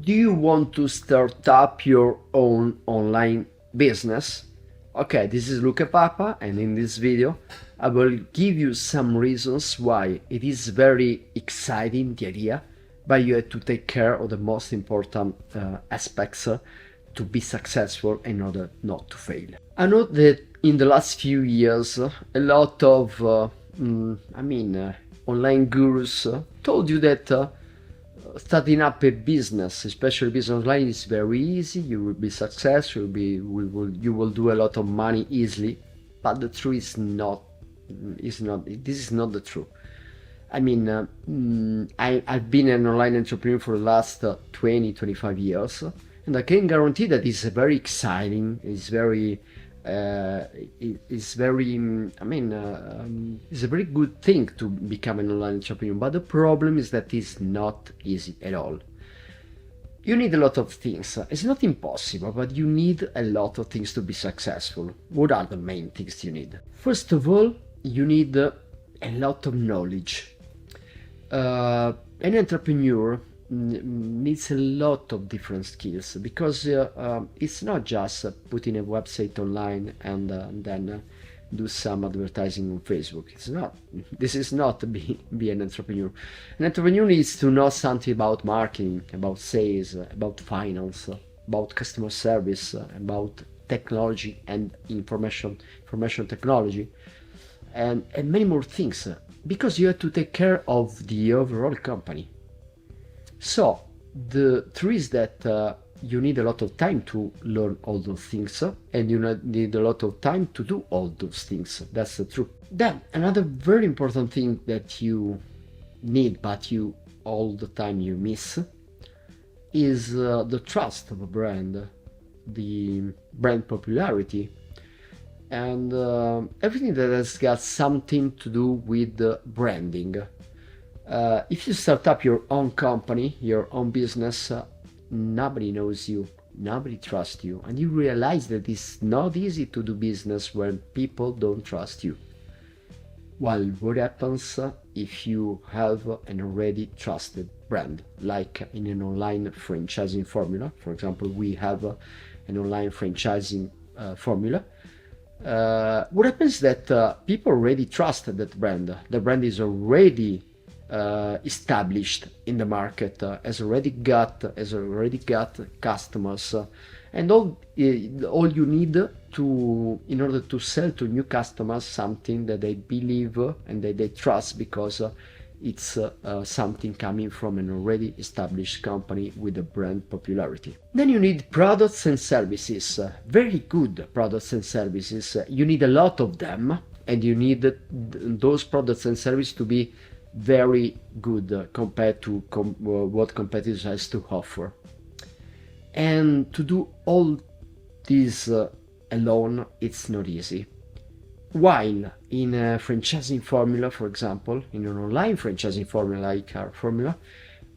Do you want to start up your own online business? Okay, this is Luca Papa, and in this video I will give you some reasons why it is very exciting, the idea, but you have to take care of the most important aspects to be successful in order not to fail. I know that in the last few years a lot of online gurus told you that starting up a business, especially business online, is very easy. You will be successful. You will do a lot of money easily. But the truth is not. This is not the truth. I've been an online entrepreneur for the last 20-25 years, and I can guarantee that it's very exciting. It's a very good thing to become an online entrepreneur, but the problem is that it's not easy at all. You need a lot of things. It's not impossible, but you need a lot of things to be successful. What are the main things you need? First of all, you need a lot of knowledge. An entrepreneur needs a lot of different skills, because it's not just putting a website online and then do some advertising on Facebook. This is not be an entrepreneur. An entrepreneur needs to know something about marketing, about sales, about finance, about customer service, about technology and information technology, and many more things, because you have to take care of the overall company. So the truth is that you need a lot of time to learn all those things, and you need a lot of time to do all those things. That's the truth. Then another very important thing that you need, but you all the time you miss, is the trust of a brand, the brand popularity, and everything that has got something to do with branding. If you start up your own company, your own business, nobody knows you, nobody trusts you, and you realize that it's not easy to do business when people don't trust you. Well, what happens if you have an already trusted brand, like in an online franchising formula? For example, we have an online franchising formula. What happens is that people already trust that brand. The brand is already established in the market, has already got customers, and all you need in order to sell to new customers something that they believe and that they trust, because it's something coming from an already established company with a brand popularity. Then you need products and services, very good products and services. You need a lot of them, and you need those products and services to be very good compared to what competitors has to offer. And to do all this alone, it's not easy. While in a franchising formula, for example, in an online franchising formula like our formula,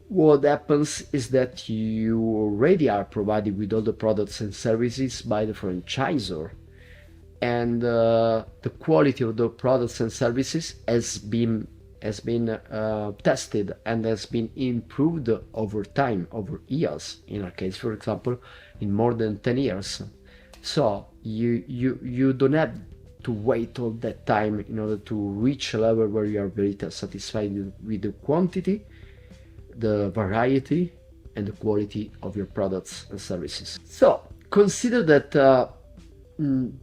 what happens is that you already are provided with all the products and services by the franchisor, and the quality of the products and services has been tested and has been improved over time, over years. In our case, for example, in more than 10 years. So you don't have to wait all that time in order to reach a level where you are very satisfied with the quantity, the variety, and the quality of your products and services. So consider that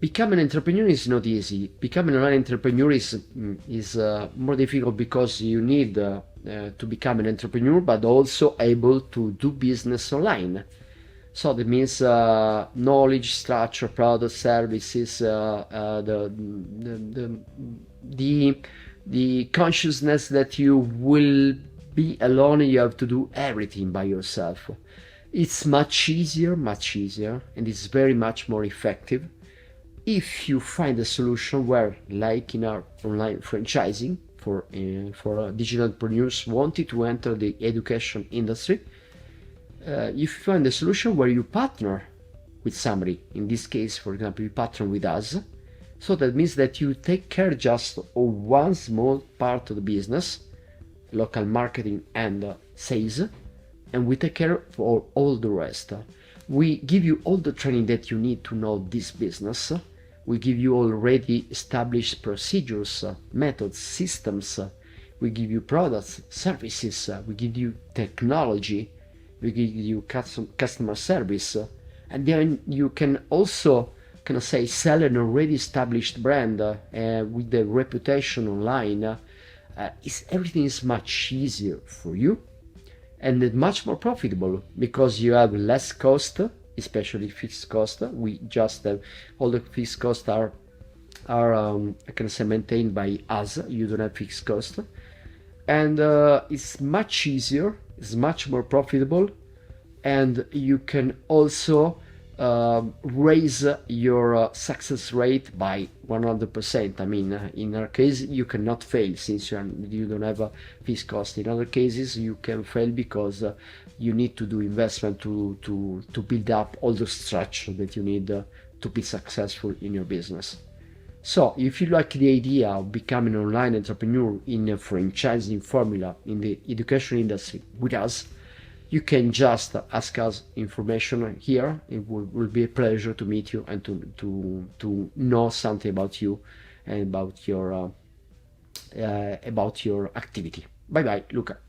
become an entrepreneur is not easy. Becoming an online entrepreneur is more difficult, because you need to become an entrepreneur, but also able to do business online. So that means knowledge, structure, product, services, the consciousness that you will be alone and you have to do everything by yourself. It's much easier, and it's very much more effective if you find a solution where, like in our online franchising for digital entrepreneurs wanting to enter the education industry, if you find a solution where you partner with somebody, in this case, for example, you partner with us, so that means that you take care just of one small part of the business, local marketing and sales, and we take care for all the rest. We give you all the training that you need to know this business. We give you already established procedures, methods, systems. We give you products, services. We give you technology. We give you customer service. And then you can also sell an already established brand with the reputation online. Everything is much easier for you and much more profitable because you have less cost, especially fixed cost. We just have all the fixed costs are maintained by us. You don't have fixed cost, and it's much easier. It's much more profitable, and you can also raise your success rate by 100%. I mean, in our case, you cannot fail since you don't have a fixed cost. In other cases, you can fail because you need to do investment to build up all the structure that you need to be successful in your business. So if you like the idea of becoming an online entrepreneur in a franchising formula in the education industry with us, you can just ask us information here. It will be a pleasure to meet you and to know something about you and about your activity. Bye bye, Luca.